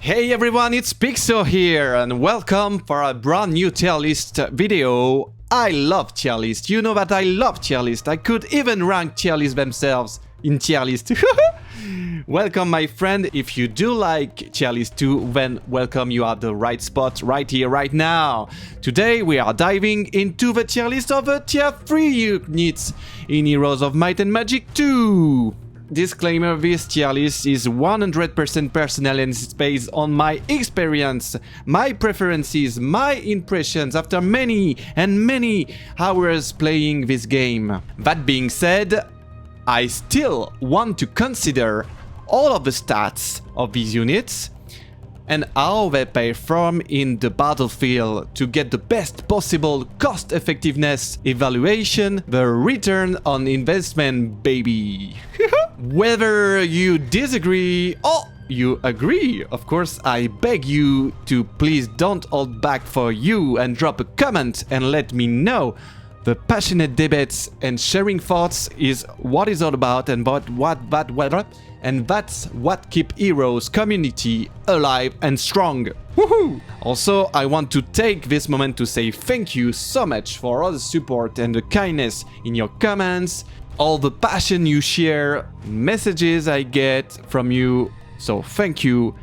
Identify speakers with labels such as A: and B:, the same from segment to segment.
A: Hey everyone, it's Pixo here and welcome for a brand new tier list video. I love tier list, you know that I love tier list. I could even rank tier list themselves in tier list. Welcome my friend, if you do like tier list too, then welcome, you are the right spot right here, right now. Today we are diving into the tier list of the tier 3 units in Heroes of Might and Magic 2. Disclaimer, this tier list is 100% personal and it's based on my experience, my preferences, my impressions after many and many hours playing this game. That being said, I still want to consider all of the stats of these units and how they perform in the battlefield to get the best possible cost effectiveness evaluation, the return on investment, baby. Whether you disagree or you agree, of course, I beg you to please don't hold back for you and drop a comment and let me know. The passionate debates and sharing thoughts is what it's all about, and that's what keep Heroes community alive and strong. Woohoo! Also, I want to take this moment to say thank you so much for all the support and the kindness in your comments, all the passion you share, messages I get from you, so thank you.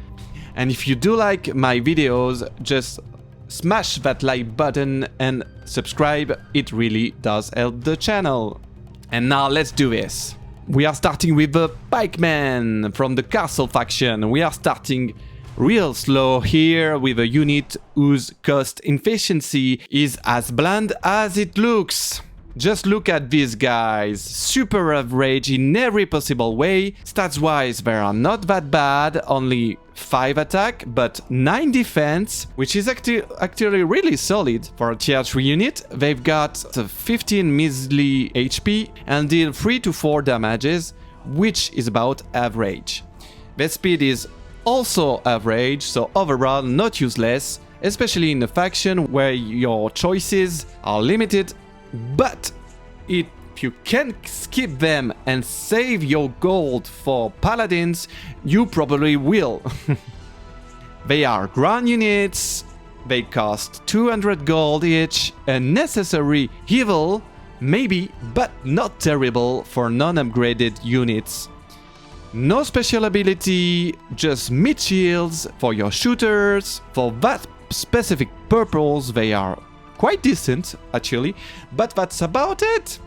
A: And if you do like my videos, just smash that like button and subscribe, it really does help the channel. And now let's do this. We are starting with the Pikemen from the Castle faction. We are starting real slow here with a unit whose cost efficiency is as bland as it looks. Just look at these guys, super average in every possible way. Stats wise they are not that bad, only 5 attack but 9 defense, which is actually really solid for a tier 3 unit. They've got 15 measly HP and deal 3 to 4 damages, which is about average. Their speed is also average, so overall not useless, especially in a faction where your choices are limited. But if you can skip them and save your gold for paladins, you probably will. They are ground units, they cost 200 gold each, a necessary evil, maybe, but not terrible for non-upgraded units. No special ability, just mid shields for your shooters. For that specific purpose they are quite decent actually, but that's about it.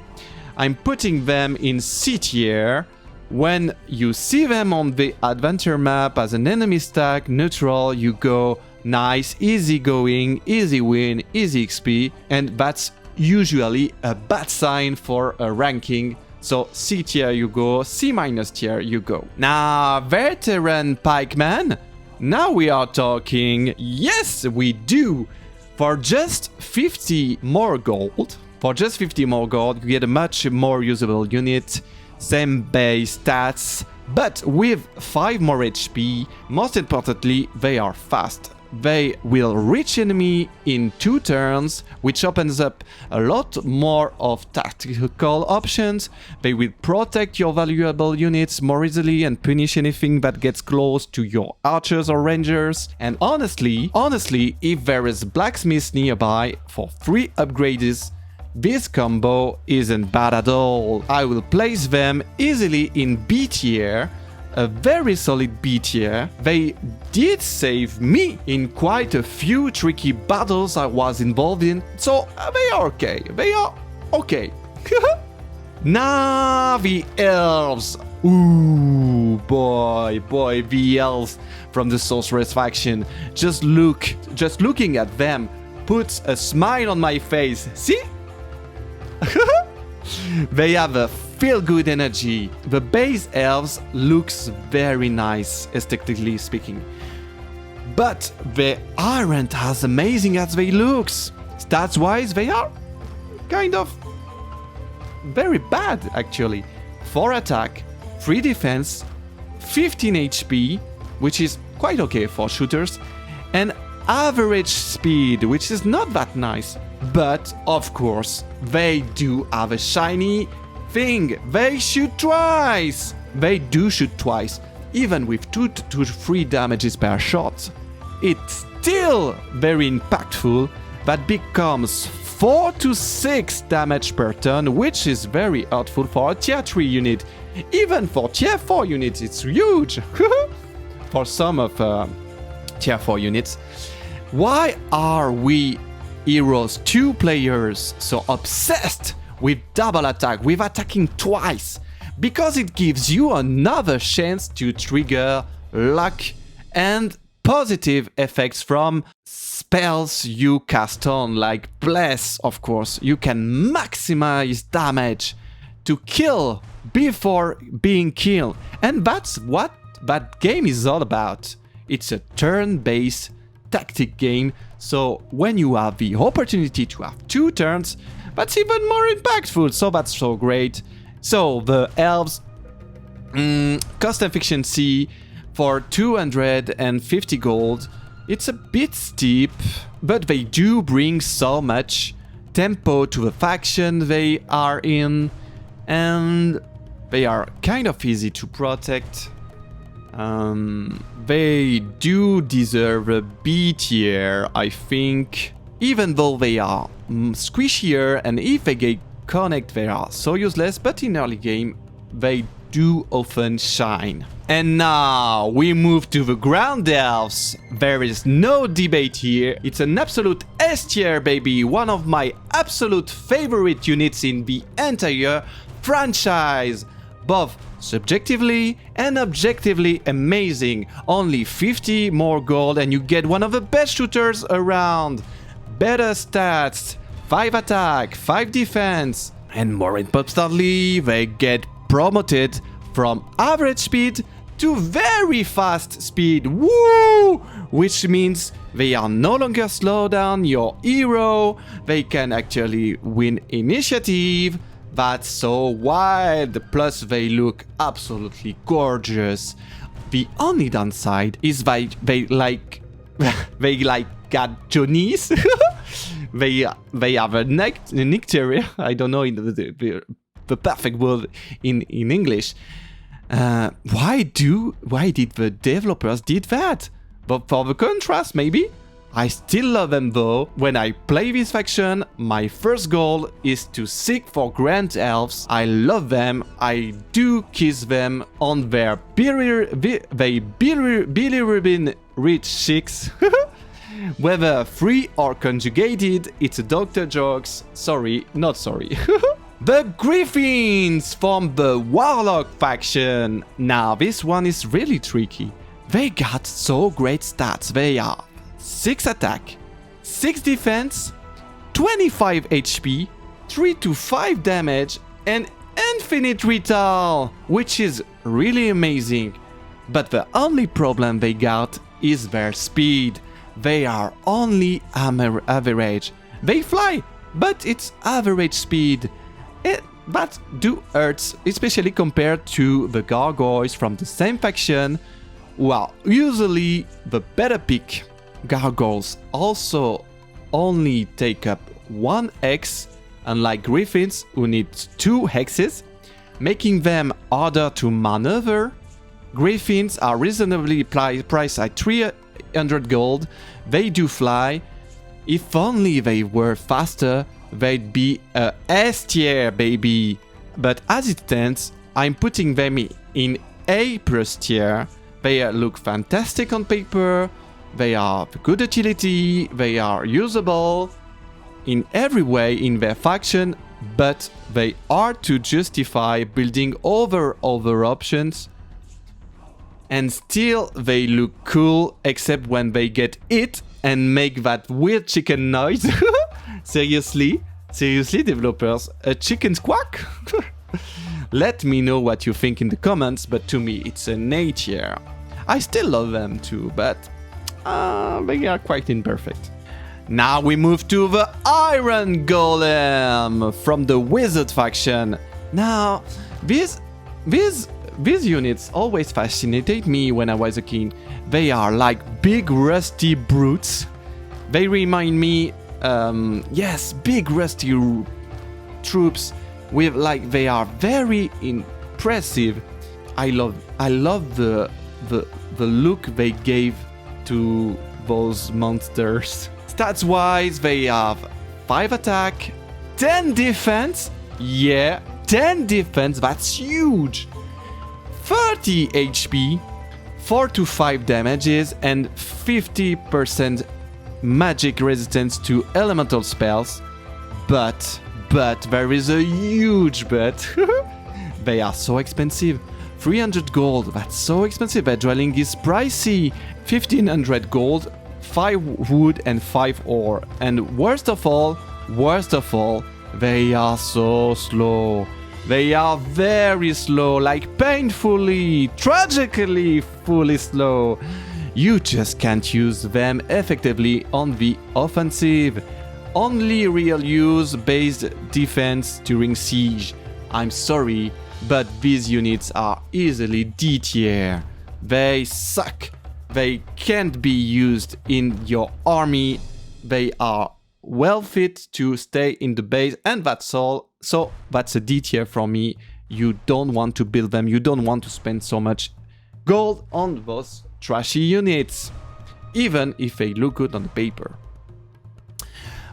A: I'm putting them in C tier. When you see them on the adventure map as an enemy stack neutral, you go nice, easy going, easy win, easy XP, and that's usually a bad sign for a ranking. So C tier you go, C minus tier you go. Now veteran pikeman, now we are talking. Yes, we do. For just 50 more gold, you get a much more usable unit, same base stats, but with 5 more HP. Most importantly, they are fast. They will reach enemy in 2 turns, which opens up a lot more of tactical options. They will protect your valuable units more easily and punish anything that gets close to your archers or rangers. And honestly, if there is blacksmith nearby for 3 upgrades, this combo isn't bad at all. I will place them easily in B tier, a very solid B tier. They did save me in quite a few tricky battles I was involved in, so they are okay. They are okay. Now the elves. Ooh, boy, the elves from the sorceress faction. Just looking at them puts a smile on my face. See? They have a feel-good energy. The base elves looks very nice, aesthetically speaking. But they aren't as amazing as they looks. Stats-wise, they are kind of very bad, actually. 4 attack, 3 defense, 15 HP, which is quite okay for shooters, and average speed, which is not that nice. But, of course, they do have a shiny thing. They shoot twice. They do shoot twice. even with 2 to 3 damages per shot. It's still very impactful. That becomes 4 to 6 damage per turn, which is very hurtful for a tier 3 unit. Even for tier 4 units, it's huge. For some of tier 4 units. Why are we Heroes 2 players so obsessed with double attack, with attacking twice? Because it gives you another chance to trigger luck and positive effects from spells you cast on, like Bless, of course. You can maximize damage to kill before being killed. And that's what that game is all about. It's a turn-based tactic game, so when you have the opportunity to have 2 turns, that's even more impactful, so that's so great. So the Elves, cost efficiency for 250 gold. It's a bit steep, but they do bring so much tempo to the faction they are in, and they are kind of easy to protect. They do deserve a B tier, I think, even though they are squishier, and if they get connect they are so useless, but in early game they do often shine. And now we move to the ground elves. There is no debate here. It's an absolute S tier, baby. One of my absolute favorite units in the entire franchise. Both subjectively and objectively amazing. Only 50 more gold and you get one of the best shooters around. Better stats, 5 attack, 5 defense, and more importantly, they get promoted from average speed to very fast speed. Woo! Which means they are no longer slow down your hero. They can actually win initiative. That's so wild. Plus they look absolutely gorgeous. The only downside is they like got Johnny's. they have a nectar. I don't know in the perfect word in English. Why did the developers did that? But for the contrast, maybe? I still love them though. When I play this faction, my first goal is to seek for Grand Elves. I love them. I do kiss them on their bilirubin rich cheeks. Whether free or conjugated, it's a doctor jokes. Sorry, not sorry. The Griffins from the Warlock faction. Now this one is really tricky. They got so great stats. They are 6 attack, 6 defense, 25 HP, 3 to 5 damage, and infinite retail, which is really amazing. But the only problem they got is their speed. They are only average. They fly, but it's average speed. That do hurts, especially compared to the gargoyles from the same faction, who are usually the better pick. Gargoyles also only take up 1 hex, unlike Griffins who need 2 hexes, making them harder to maneuver. Griffins are reasonably priced at 300 gold. They do fly. If only they were faster, they'd be a S tier, baby. But as it stands, I'm putting them in A+ tier. They look fantastic on paper. They are good utility, they are usable in every way in their faction, but they are to justify building over other options. And still they look cool, except when they get hit and make that weird chicken noise. Seriously? Seriously, developers? A chicken squawk? Let me know what you think in the comments, but to me it's an A tier. I still love them too, but they are quite imperfect. Now we move to the Iron Golem from the Wizard faction. Now, these units always fascinated me when I was a kid. They are like big rusty brutes. They remind me, yes, big rusty troops with they are very impressive. I love the the look they gave to those monsters. Stats wise, they have 5 attack, 10 defense. Yeah, 10 defense, that's huge. 30 HP, 4 to 5 damages, and 50% magic resistance to elemental spells. But there is a huge but. They are so expensive. 300 gold, that's so expensive. Their dwelling is pricey. 1500 gold, 5 wood and 5 ore. And worst of all, they are so slow. They are very slow, like painfully, tragically fully slow. You just can't use them effectively on the offensive. Only real use based defense during siege. I'm sorry, but these units are easily D tier. They suck. They can't be used in your army. They are well fit to stay in the base, and that's all. So that's a D tier for me. You don't want to build them. You don't want to spend so much gold on those trashy units, even if they look good on the paper.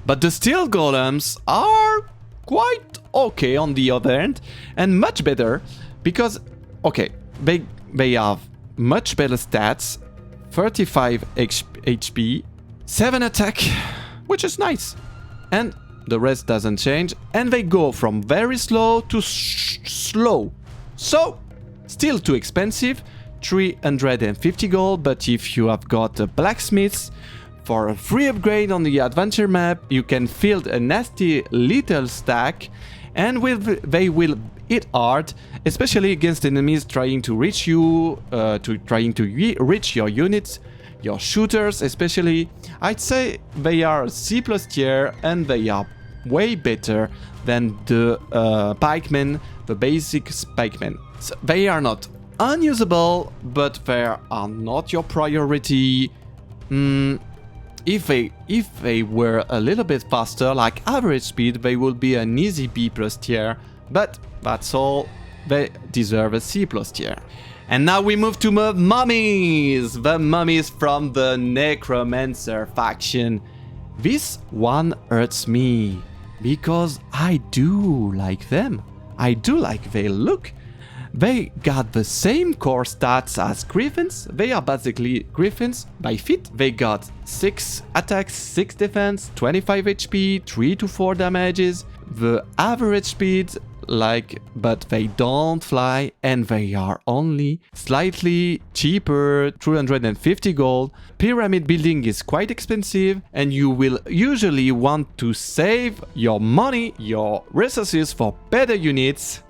A: But the steel golems are quite okay on the other end, and much better because, okay, they have much better stats, 35 HP, 7 attack, which is nice, and the rest doesn't change, and they go from very slow to slow. So, still too expensive, 350 gold, but if you have got a blacksmith, for a free upgrade on the adventure map, you can field a nasty little stack, and they will hit hard, especially against enemies trying to reach you, reach your units, your shooters especially. I'd say they are C+ tier, and they are way better than the pikemen, the basic pikemen. So they are not unusable, but they are not your priority. If they were a little bit faster, like average speed, they would be an easy B+ tier, but that's all. They deserve a C+ tier. And now we move to Mummies! The Mummies from the Necromancer faction. This one hurts me, because I do like them. I do like their look. They got the same core stats as Griffins. They are basically Griffins by feet. They got 6 attacks, 6 defense, 25 HP, 3 to 4 damages. The average speed, but they don't fly, and they are only slightly cheaper, 350 gold. Pyramid building is quite expensive, and you will usually want to save your money, your resources for better units.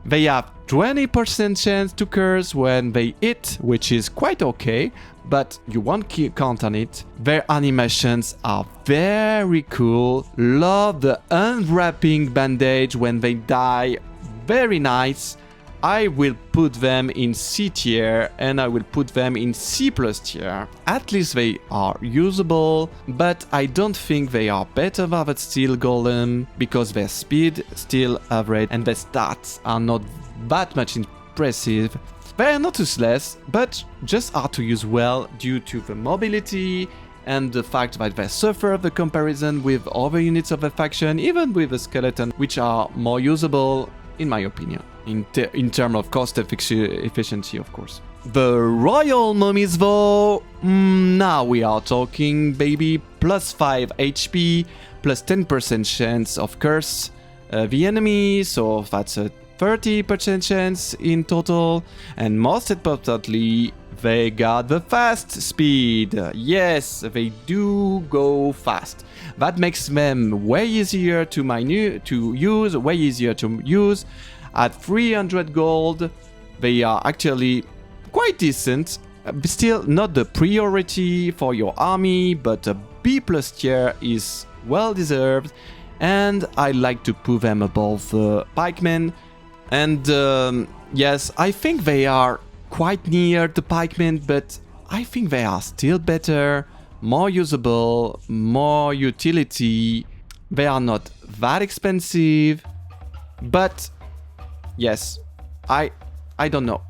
A: They have 20% chance to curse when they hit, which is quite okay, but you won't count on it. Their animations are very cool. Love the unwrapping bandage when they die. Very nice. I will put them in C tier, and I will put them in C+ tier. At least they are usable, but I don't think they are better than the steel golem, because their speed still average and their stats are not that much impressive. They are not useless, but just hard to use well due to the mobility and the fact that they suffer the comparison with other units of the faction, even with the skeleton, which are more usable in my opinion, in terms of cost efficiency, of course. The Royal Mummies though, now we are talking, baby, plus 5 HP, plus 10% chance of curse the enemy, so that's a 30% chance in total, and most importantly, they got the fast speed. Yes, they do go fast. That makes them way easier to use. At 300 gold, they are actually quite decent. Still not the priority for your army, but a B+ tier is well deserved, and I like to put them above the pikemen. And yes, I think they are quite near the pikemen, but I think they are still better, more usable, more utility. They are not that expensive, but yes, I don't know.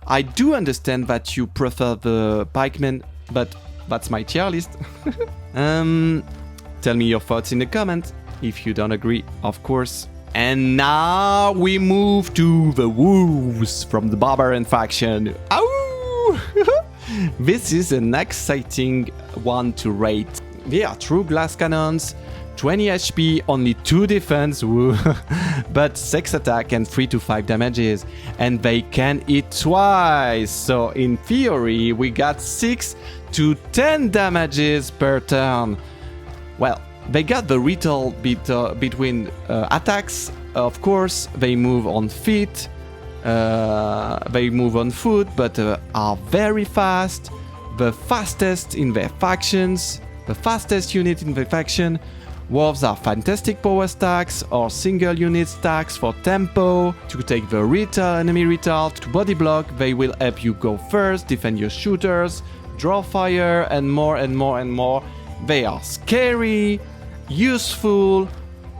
A: I do understand that you prefer the Pikemen, but that's my tier list. Tell me your thoughts in the comments, if you don't agree, of course. And now we move to the wolves from the Barbarian faction. Ow! This is an exciting one to rate. They are true glass cannons, 20 HP, only 2 defense, but 6 attack and 3 to 5 damages. And they can hit twice, so in theory we got 6 to 10 damages per turn. Well, they got the little bit between attacks. Of course, they move on feet, they move on foot, but are very fast. The fastest in their factions, the fastest unit in the faction. Wolves are fantastic power stacks or single unit stacks for tempo, to take the enemy retard, to body block. They will help you go first, defend your shooters, draw fire, and more and more and more. They are scary, useful,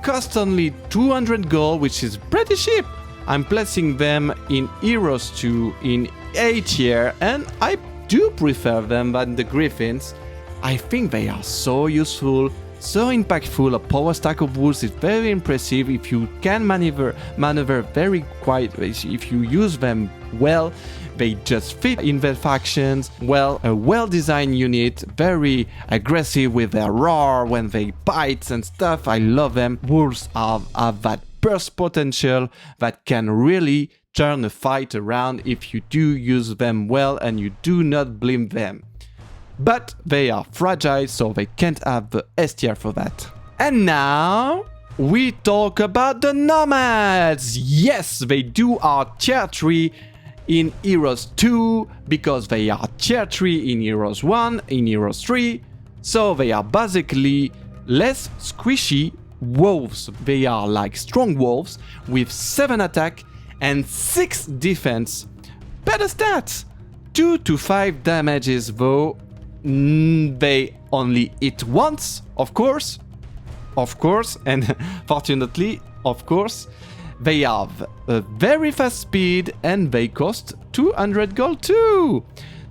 A: cost only 200 gold, which is pretty cheap. I'm placing them in Heroes 2 in A tier, and I do prefer them than the Griffins. I think they are so useful, so impactful. A power stack of wolves is very impressive if you can maneuver very quiet. If you use them well, they just fit in their factions. Well, a well-designed unit, very aggressive with their roar when they bite and stuff. I love them. Wolves have that burst potential that can really turn a fight around if you do use them well and you do not blame them. But they are fragile, so they can't have the S tier for that. And now we talk about the Nomads. Yes, they do are tier 3 in Heroes 2 because they are tier 3 in Heroes 1, in Heroes 3. So they are basically less squishy wolves. They are like strong wolves with 7 attack and 6 defense. Better stats! 2 to 5 damages though. They only hit once, of course, and fortunately, of course. They have a very fast speed and they cost 200 gold too.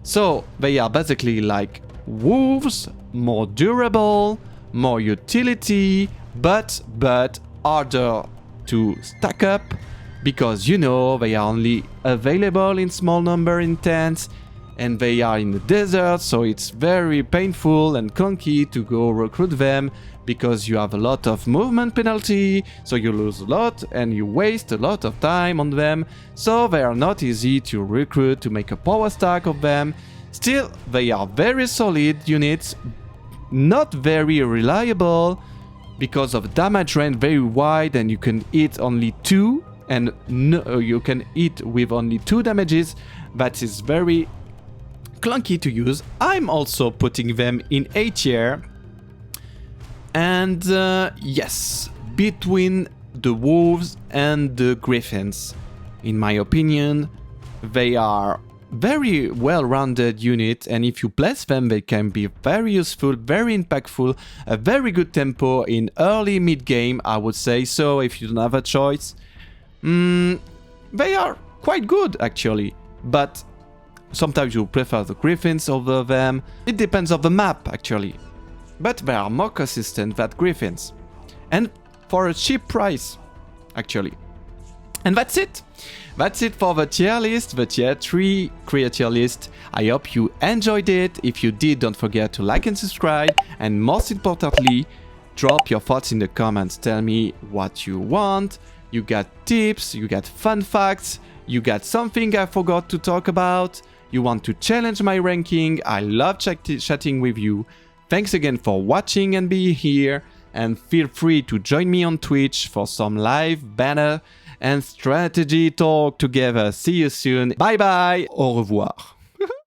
A: So they are basically like wolves, more durable, more utility, but harder to stack up because, you know, they are only available in small number in tents. And they are in the desert, so it's very painful and clunky to go recruit them because you have a lot of movement penalty, so you lose a lot and you waste a lot of time on them, so they are not easy to recruit, to make a power stack of them. Still, they are very solid units, not very reliable because of damage range very wide and you can hit only 2 and you can hit with only 2 damages. That is very clunky to use. I'm also putting them in A tier. And yes, between the wolves and the griffins, in my opinion, they are very well-rounded unit, and if you place them, they can be very useful, very impactful, a very good tempo in early mid-game, I would say. So if you don't have a choice, they are quite good actually, but sometimes you prefer the griffins over them. It depends on the map, actually. But they are more consistent than griffins. And for a cheap price, actually. And that's it. That's it for the tier list, the tier 3 creator list. I hope you enjoyed it. If you did, don't forget to like and subscribe. And most importantly, drop your thoughts in the comments. Tell me what you want. You got tips, you got fun facts, you got something I forgot to talk about. You want to challenge my ranking. I love chatting with you. Thanks again for watching and being here. And feel free to join me on Twitch for some live banner and strategy talk together. See you soon. Bye bye. Au revoir.